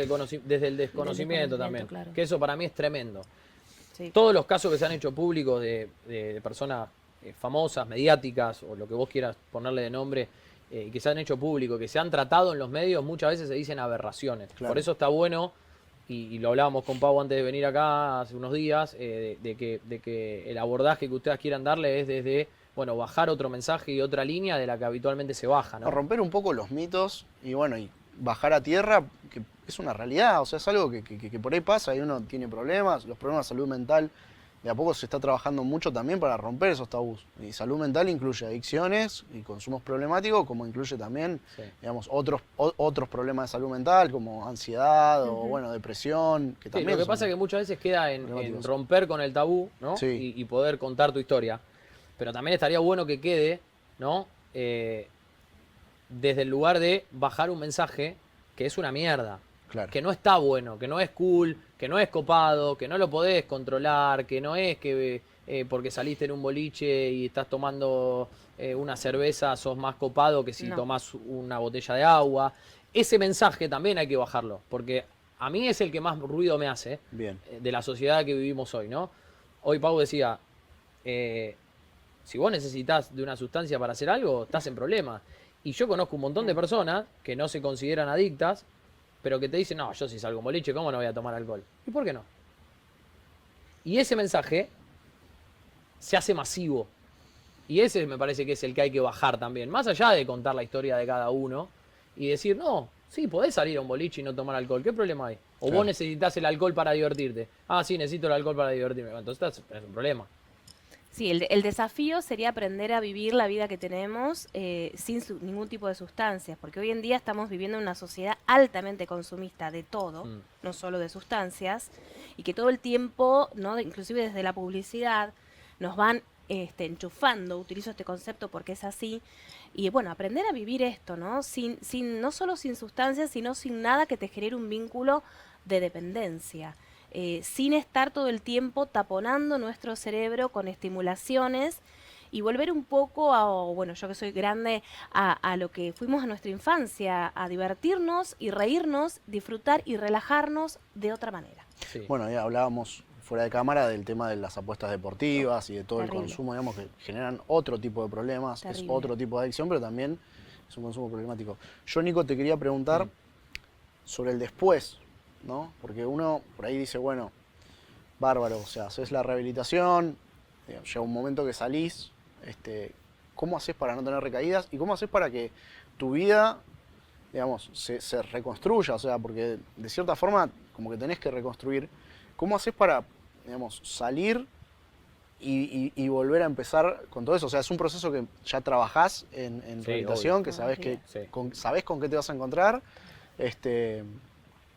desde el desconocimiento también. claro. Que eso para mí es tremendo. Sí. Todos los casos que se han hecho públicos de personas famosas, mediáticas, o lo que vos quieras ponerle de nombre, que se han hecho públicos, que se han tratado en los medios, muchas veces se dicen aberraciones. Claro. Por eso está bueno, y lo hablábamos con Pau antes de venir acá hace unos días, de que el abordaje que ustedes quieran darle es desde, bueno, bajar otro mensaje y otra línea de la que habitualmente se baja, ¿no? A romper un poco los mitos y bueno, y bajar a tierra, que es una realidad, o sea, es algo que por ahí pasa y uno tiene problemas, los problemas de salud mental, de a poco se está trabajando mucho también para romper esos tabús. Y salud mental incluye adicciones y consumos problemáticos, como incluye también, Sí. digamos, otros problemas de salud mental, como ansiedad o, bueno, depresión, que Sí, también lo que son pasa es que muchas veces queda en problemáticos. romper con el tabú, ¿no? Sí. Y poder contar tu historia. Pero también estaría bueno que quede, ¿no? Desde el lugar de bajar un mensaje que es una mierda. Claro. Que no está bueno, que no es cool, que no es copado, que no lo podés controlar, que no es que porque saliste en un boliche y estás tomando una cerveza sos más copado que si No. tomás una botella de agua. Ese mensaje también hay que bajarlo, porque a mí es el que más ruido me hace Bien. de la sociedad que vivimos hoy, ¿no? Hoy Pau decía, si vos necesitas de una sustancia para hacer algo, estás en problemas. Y yo conozco un montón de personas que no se consideran adictas, pero que te dicen, no, yo si salgo en boliche, ¿cómo no voy a tomar alcohol? ¿Y por qué no? Y ese mensaje se hace masivo. Y ese me parece que es el que hay que bajar también. Más allá de contar la historia de cada uno y decir, no, sí, podés salir a un boliche y no tomar alcohol. ¿Qué problema hay? O Claro. vos necesitas el alcohol para divertirte. Ah, sí, necesito el alcohol para divertirme. Bueno, entonces es un problema. Sí, el desafío sería aprender a vivir la vida que tenemos sin ningún tipo de sustancias, porque hoy en día estamos viviendo en una sociedad altamente consumista de todo, no solo de sustancias, y que todo el tiempo, ¿no? Inclusive desde la publicidad, nos van enchufando, utilizo este concepto porque es así, y bueno, aprender a vivir esto, ¿no? No solo sin sustancias, sino sin nada que te genere un vínculo de dependencia. Sin estar todo el tiempo taponando nuestro cerebro con estimulaciones y volver un poco bueno, yo que soy grande, a lo que fuimos a nuestra infancia, a divertirnos y reírnos, disfrutar y relajarnos de otra manera. Sí. Bueno, ya hablábamos fuera de cámara del tema de las apuestas deportivas y de todo Terrible. el consumo, digamos, que generan otro tipo de problemas, Terrible. es otro tipo de adicción, pero también es un consumo problemático. Yo, Nico, te quería preguntar sobre el después, ¿no? Porque uno por ahí dice, bueno, bárbaro, o sea, haces la rehabilitación, llega un momento que salís, ¿cómo haces para no tener recaídas? ¿Y cómo haces para que tu vida, digamos, se reconstruya? O sea, porque de cierta forma como que tenés que reconstruir. ¿Cómo haces para, digamos, salir y volver a empezar con todo eso? O sea, es un proceso que ya trabajás en Sí, rehabilitación, obvio. que sabés Sí. sabés con qué te vas a encontrar,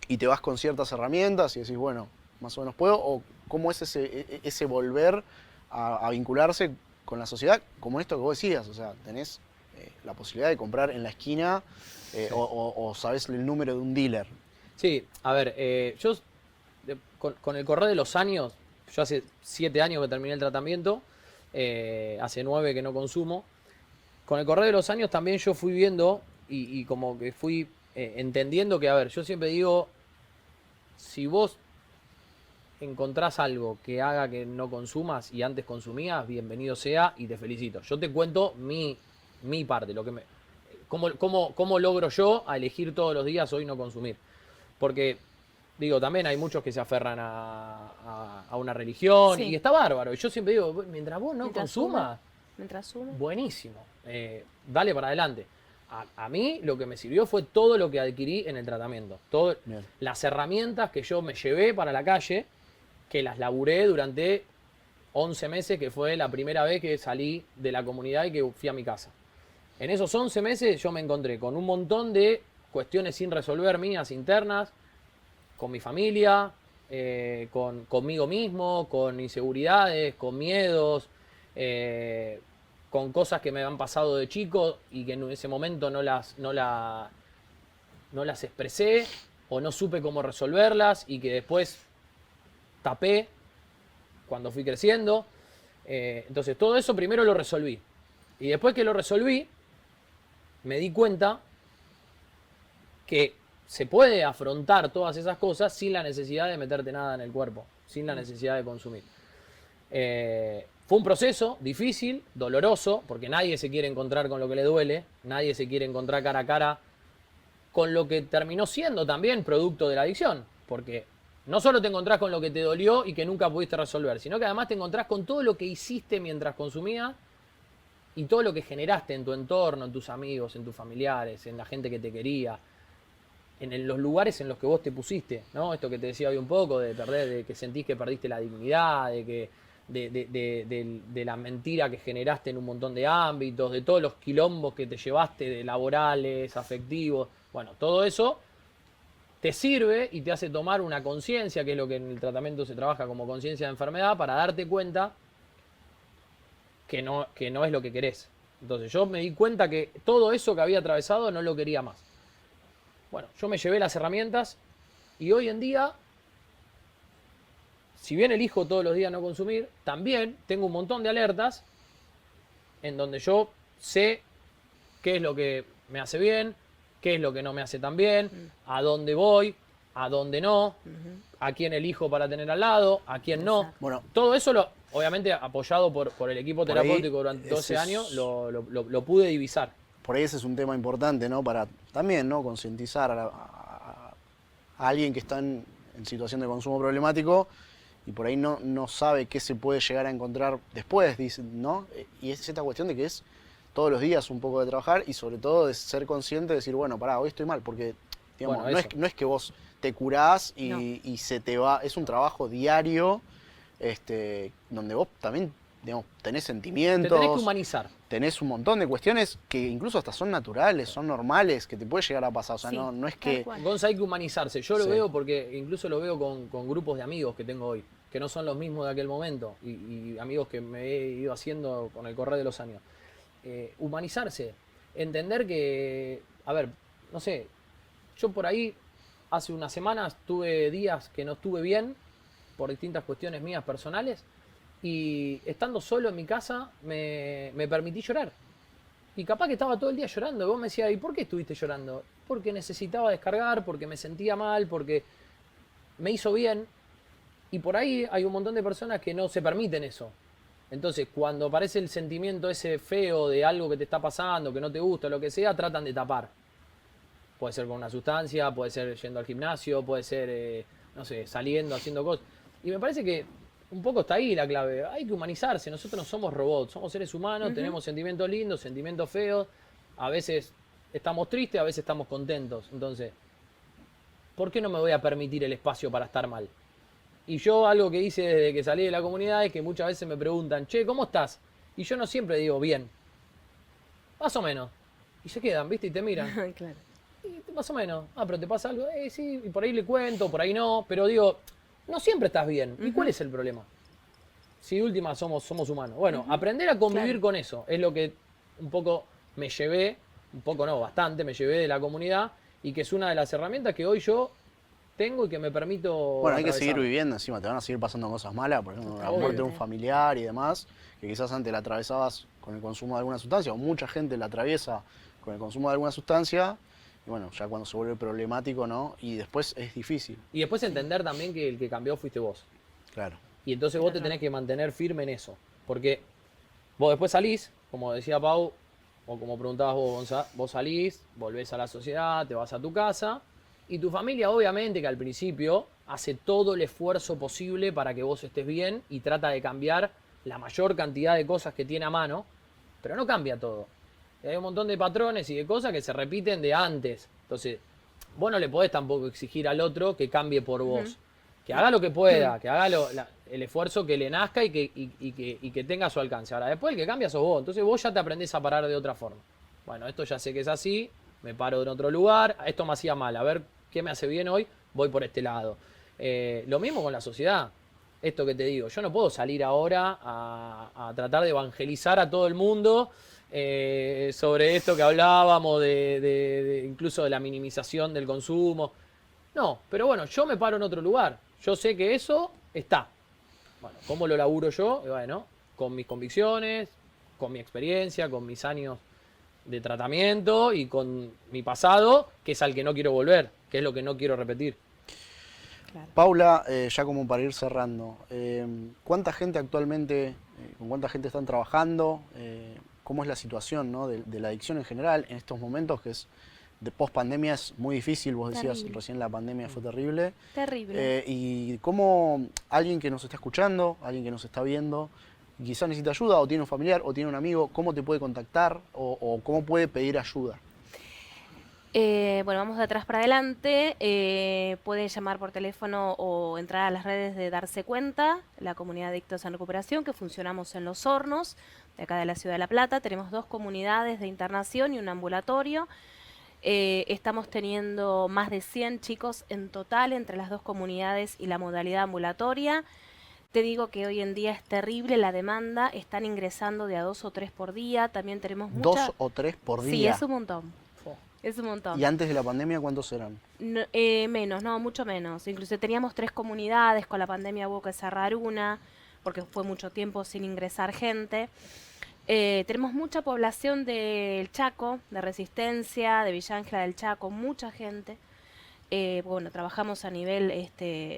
y te vas con ciertas herramientas y decís, bueno, más o menos puedo, o cómo es ese volver a vincularse con la sociedad, como esto que vos decías, o sea, tenés la posibilidad de comprar en la esquina o sabés el número de un dealer. Sí, a ver, yo con el correr de los años, yo hace 7 años que terminé el tratamiento, hace 9 que no consumo. Con el correr de los años también yo fui viendo y como que fui entendiendo que, a ver, yo siempre digo, si vos encontrás algo que haga que no consumas y antes consumías, bienvenido sea y te felicito. Yo te cuento mi parte, lo que cómo logro yo a elegir todos los días hoy no consumir. Porque, digo, también hay muchos que se aferran a una religión Sí. y está bárbaro. Y yo siempre digo, mientras vos no Mientras consumas, Mientras sume. buenísimo. Dale para adelante. A mí lo que me sirvió fue todo lo que adquirí en el tratamiento. Bien. Las herramientas que yo me llevé para la calle, que las laburé durante 11 meses, que fue la primera vez que salí de la comunidad y que fui a mi casa. En esos 11 meses yo me encontré con un montón de cuestiones sin resolver mías internas, con mi familia, conmigo mismo, con inseguridades, con miedos, con cosas que me han pasado de chico y que en ese momento no las expresé o no supe cómo resolverlas y que después tapé cuando fui creciendo. Entonces todo eso primero lo resolví. Y después que lo resolví, me di cuenta que se puede afrontar todas esas cosas sin la necesidad de meterte nada en el cuerpo, sin la necesidad de consumir. Fue un proceso difícil, doloroso, porque nadie se quiere encontrar con lo que le duele, nadie se quiere encontrar cara a cara con lo que terminó siendo también producto de la adicción, porque no solo te encontrás con lo que te dolió y que nunca pudiste resolver, sino que además te encontrás con todo lo que hiciste mientras consumías y todo lo que generaste en tu entorno, en tus amigos, en tus familiares, en la gente que te quería, en los lugares en los que vos te pusiste, ¿no? Esto que te decía hoy un poco, de perder, de que sentís que perdiste la dignidad, de la mentira que generaste en un montón de ámbitos, de todos los quilombos que te llevaste, de laborales, afectivos. Bueno, todo eso te sirve y te hace tomar una conciencia, que es lo que en el tratamiento se trabaja como conciencia de enfermedad, para darte cuenta que no es lo que querés. Entonces yo me di cuenta que todo eso que había atravesado no lo quería más. Bueno, yo me llevé las herramientas y hoy en día, si bien elijo todos los días no consumir, también tengo un montón de alertas en donde yo sé qué es lo que me hace bien, qué es lo que no me hace tan bien, a dónde voy, a dónde no, a quién elijo para tener al lado, a quién no. Exacto. Bueno, Todo eso, obviamente apoyado por el equipo Por ahí, terapéutico durante 12 ese es- años, lo pude divisar. por ahí ese es un tema importante, ¿no? Para también, ¿no? Concientizar a alguien que está en situación de consumo problemático y por ahí no sabe qué se puede llegar a encontrar después, dicen, ¿no? Y es esta cuestión de que es todos los días un poco de trabajar y sobre todo de ser consciente de decir, bueno, pará, hoy estoy mal, porque digamos, Bueno, no es que vos te curás No. y se te va, es un trabajo diario, donde vos también, digamos, tenés Te sentimientos, tenés que humanizar. tenés un montón de cuestiones que incluso hasta son naturales, son normales, que te puede llegar a pasar. O sea, Sí, no es tal que. cual. Gonza, hay que humanizarse. Yo lo Sí. veo porque incluso lo veo con grupos de amigos que tengo hoy, que no son los mismos de aquel momento y amigos que me he ido haciendo con el correr de los años. Humanizarse, entender que, a ver, no sé, yo por ahí hace unas semanas tuve días que no estuve bien por distintas cuestiones mías personales y estando solo en mi casa me permití llorar. Y capaz que estaba todo el día llorando. Y vos me decías, ¿y por qué estuviste llorando? Porque necesitaba descargar, porque me sentía mal, porque me hizo bien. Y por ahí hay un montón de personas que no se permiten eso. Entonces, cuando aparece el sentimiento ese feo de algo que te está pasando, que no te gusta, lo que sea, tratan de tapar. Puede ser con una sustancia, puede ser yendo al gimnasio, puede ser, no sé, saliendo, haciendo cosas. Y me parece que un poco está ahí la clave. Hay que humanizarse. Nosotros no somos robots, somos seres humanos, tenemos sentimientos lindos, sentimientos feos. A veces estamos tristes, a veces estamos contentos. Entonces, ¿por qué no me voy a permitir el espacio para estar mal? Y yo algo que hice desde que salí de la comunidad es que muchas veces me preguntan, che, ¿cómo estás? Y yo no siempre digo bien. Más o menos. Y se quedan, ¿viste? Y te miran. Claro. Y más o menos. Ah, pero te pasa algo. Sí, y por ahí le cuento, por ahí no. Pero digo, no siempre estás bien. ¿Y cuál es el problema? Si de última somos humanos. Bueno, aprender a convivir Claro. con eso es lo que un poco me llevé, un poco no, bastante me llevé de la comunidad y que es una de las herramientas que hoy yo tengo y que me permito. Bueno, hay que atravesar. seguir viviendo encima, te van a seguir pasando cosas malas, por ejemplo, la Obvio. muerte de un familiar y demás, que quizás antes la atravesabas con el consumo de alguna sustancia, o mucha gente la atraviesa con el consumo de alguna sustancia, y bueno, ya cuando se vuelve problemático, ¿no? Y después es difícil. Y después entender también que el que cambió fuiste vos. Claro. Y entonces vos te tenés que mantener firme en eso. Porque vos después salís, como decía Pau, o como preguntabas vos, Gonza, vos salís, volvés a la sociedad, te vas a tu casa, y tu familia obviamente que al principio hace todo el esfuerzo posible para que vos estés bien y trata de cambiar la mayor cantidad de cosas que tiene a mano, pero no cambia todo. Hay un montón de patrones y de cosas que se repiten de antes. Entonces, vos no le podés tampoco exigir al otro que cambie por vos. Que haga lo que pueda, que haga el esfuerzo que le nazca y que tenga a su alcance. Ahora, después el que cambia sos vos. Entonces vos ya te aprendés a parar de otra forma. Bueno, esto ya sé que es así, me paro en otro lugar, esto me hacía mal, a ver qué me hace bien hoy, voy por este lado. Lo mismo con la sociedad. Esto que te digo, yo no puedo salir ahora a tratar de evangelizar a todo el mundo sobre esto que hablábamos, incluso de la minimización del consumo. No, pero bueno, yo me paro en otro lugar. Yo sé que eso está. Bueno, ¿cómo lo laburo yo? Bueno, con mis convicciones, con mi experiencia, con mis años de tratamiento y con mi pasado, que es al que no quiero volver, que es lo que no quiero repetir. Claro. Paula, ya como para ir cerrando, ¿cuánta gente actualmente, con cuánta gente están trabajando? ¿Cómo es la situación, ¿no? de la adicción en general en estos momentos que es de post-pandemia es muy difícil? Vos decías Terrible. recién la pandemia fue terrible. Terrible. Y cómo alguien que nos está escuchando, alguien que nos está viendo, quizás necesita ayuda o tiene un familiar o tiene un amigo, ¿cómo te puede contactar o cómo puede pedir ayuda? Bueno, vamos de atrás para adelante. Pueden llamar por teléfono o entrar a las redes de Darse Cuenta, la comunidad de adictos en recuperación, que funcionamos en Los Hornos, de acá de la Ciudad de La Plata. Tenemos 2 comunidades de internación y un ambulatorio. Estamos teniendo más de 100 chicos en total entre las 2 comunidades y la modalidad ambulatoria. Te digo que hoy en día es terrible la demanda, están ingresando de a 2 o 3 por día. También tenemos mucha... 2 o 3 por día. Sí, es un montón. Es un montón. ¿Y antes de la pandemia cuántos eran? No, menos, no, mucho menos. Incluso teníamos 3 comunidades, con la pandemia hubo que cerrar una, porque fue mucho tiempo sin ingresar gente. Tenemos mucha población del Chaco, de Resistencia, de Villa Ángela del Chaco, mucha gente. Bueno, trabajamos a nivel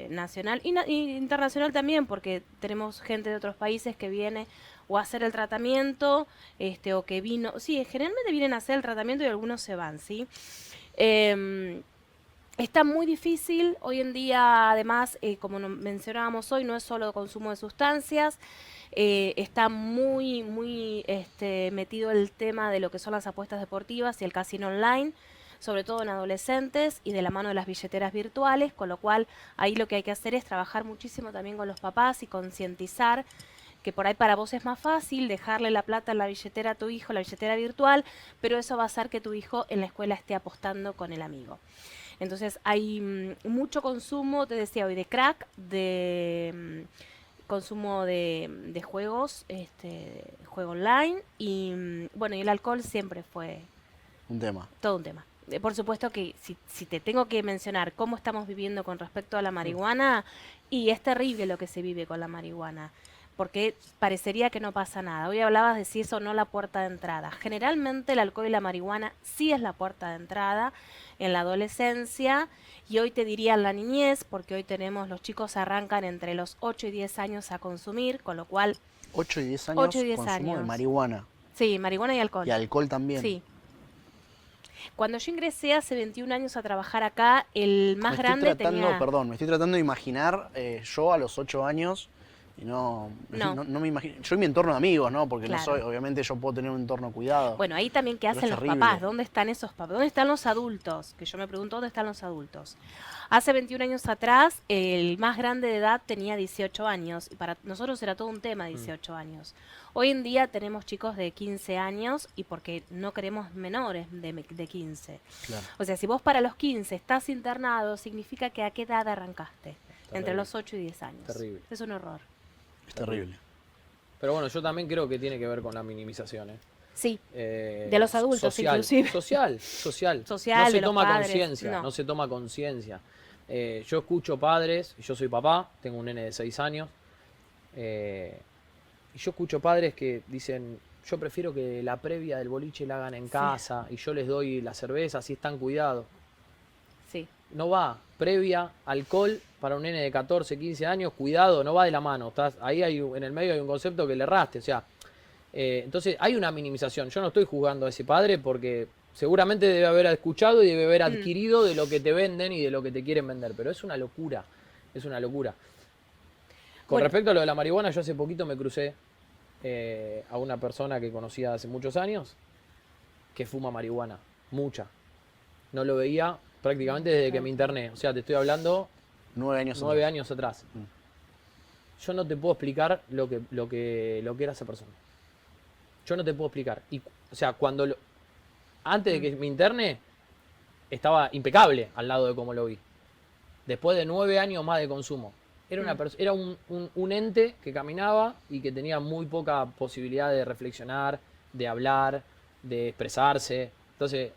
nacional y internacional también, porque tenemos gente de otros países que viene o a hacer el tratamiento, o que vino, sí, generalmente vienen a hacer el tratamiento y algunos se van, ¿sí? Está muy difícil hoy en día, además, como mencionábamos hoy, no es solo consumo de sustancias, está muy metido el tema de lo que son las apuestas deportivas y el casino online, sobre todo en adolescentes y de la mano de las billeteras virtuales, con lo cual ahí lo que hay que hacer es trabajar muchísimo también con los papás y concientizar que por ahí para vos es más fácil dejarle la plata en la billetera a tu hijo, la billetera virtual, pero eso va a hacer que tu hijo en la escuela esté apostando con el amigo. Entonces hay mucho consumo, te decía hoy, de crack, de consumo de juegos, juego online y bueno, y el alcohol siempre fue Un tema. todo un tema. Por supuesto que si te tengo que mencionar cómo estamos viviendo con respecto a la marihuana, y es terrible lo que se vive con la marihuana, porque parecería que no pasa nada. Hoy hablabas de si es o no la puerta de entrada. Generalmente el alcohol y la marihuana sí es la puerta de entrada en la adolescencia, y hoy te diría en la niñez, porque hoy tenemos, los chicos arrancan entre los 8 y 10 años a consumir, con lo cual... 8 y 10 años 8 y 10 consumo de años. marihuana. Sí, marihuana y alcohol. Y alcohol también. Sí. Cuando yo ingresé hace 21 años a trabajar acá, el más grande tenía... Perdón, me estoy tratando de imaginar yo a los 8 años y no me imagino. Yo en mi entorno de amigos, ¿no? Porque Claro. no soy, obviamente yo puedo tener un entorno cuidado. Bueno, ahí también qué Pero hacen es los terrible. papás, ¿dónde están esos papás? ¿Dónde están los adultos? Que yo me pregunto, ¿dónde están los adultos? Hace 21 años atrás, el más grande de edad tenía 18 años, y para nosotros era todo un tema 18 años. Hoy en día tenemos chicos de 15 años, y porque no queremos menores de 15. Claro. O sea, si vos para los 15 estás internado, significa que a qué edad arrancaste, entre Terrible. los 8 y 10 años. Terrible. Es un horror. Es terrible. Pero bueno, yo también creo que tiene que ver con la minimización. Sí, De los adultos, inclusive. Social. Social, No de se los toma padres, conciencia, no. no se toma conciencia. Yo escucho padres, yo soy papá, tengo un nene de 6 años, y yo escucho padres que dicen, yo prefiero que la previa del boliche la hagan en casa y yo les doy la cerveza, así están cuidados. Sí. no va. Previa, alcohol para un nene de 14, 15 años, cuidado, no va de la mano. Ahí en el medio hay un concepto que le erraste. O sea, entonces hay una minimización. Yo no estoy juzgando a ese padre porque seguramente debe haber escuchado y debe haber adquirido de lo que te venden y de lo que te quieren vender. Pero es una locura. Es una locura. Con respecto a lo de la marihuana, yo hace poquito me crucé a una persona que conocía hace muchos años que fuma marihuana. Mucha. No lo veía prácticamente desde que me interné. O sea, te estoy hablando 9 años 9 años atrás. Yo no te puedo explicar lo que era esa persona. Yo no te puedo explicar. O sea, antes de que me interne, estaba impecable al lado de cómo lo vi. Después de 9 años más de consumo. Era un ente que caminaba y que tenía muy poca posibilidad de reflexionar, de hablar, de expresarse. Entonces,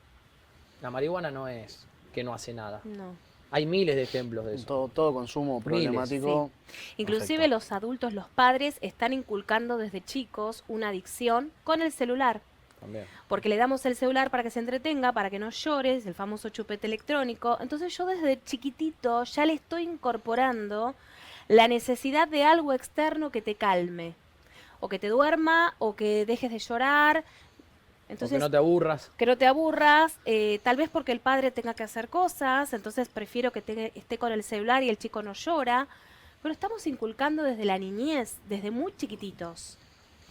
la marihuana no es que no hace nada. No. Hay miles de ejemplos de eso. Todo consumo problemático. Sí. Inclusive afecta. los adultos, los padres, están inculcando desde chicos una adicción con el celular. También. Porque le damos el celular para que se entretenga, para que no llores, el famoso chupete electrónico. Entonces yo desde chiquitito ya le estoy incorporando la necesidad de algo externo que te calme. O que te duerma, o que dejes de llorar. Entonces, o que no te aburras. Que no te aburras, tal vez porque el padre tenga que hacer cosas, entonces prefiero que esté con el celular y el chico no llora. Pero estamos inculcando desde la niñez, desde muy chiquititos,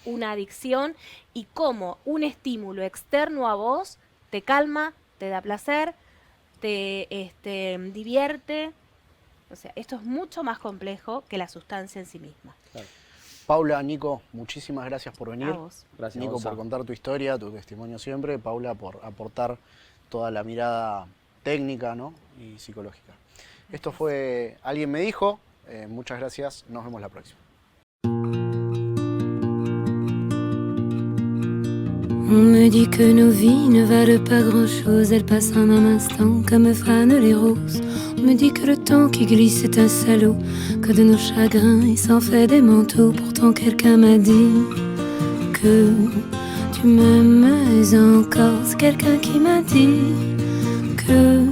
una adicción y cómo un estímulo externo a vos te calma, te da placer, te divierte. O sea, esto es mucho más complejo que la sustancia en sí misma. Claro. Paula, Nico, muchísimas gracias por venir. A vos. Gracias, Nico, Gonzalo. por contar tu historia, tu testimonio siempre. Paula, por aportar toda la mirada técnica, ¿no? Y psicológica. Esto fue Alguien me dijo. Muchas gracias. Nos vemos la próxima. On me dit que nos vies ne valent pas grand-chose, elles passent en un instant comme fanent les roses. On me dit que le temps qui glisse est un salaud, que de nos chagrins il s'en fait des manteaux. Pourtant quelqu'un m'a dit que tu m'aimes encore, c'est quelqu'un qui m'a dit que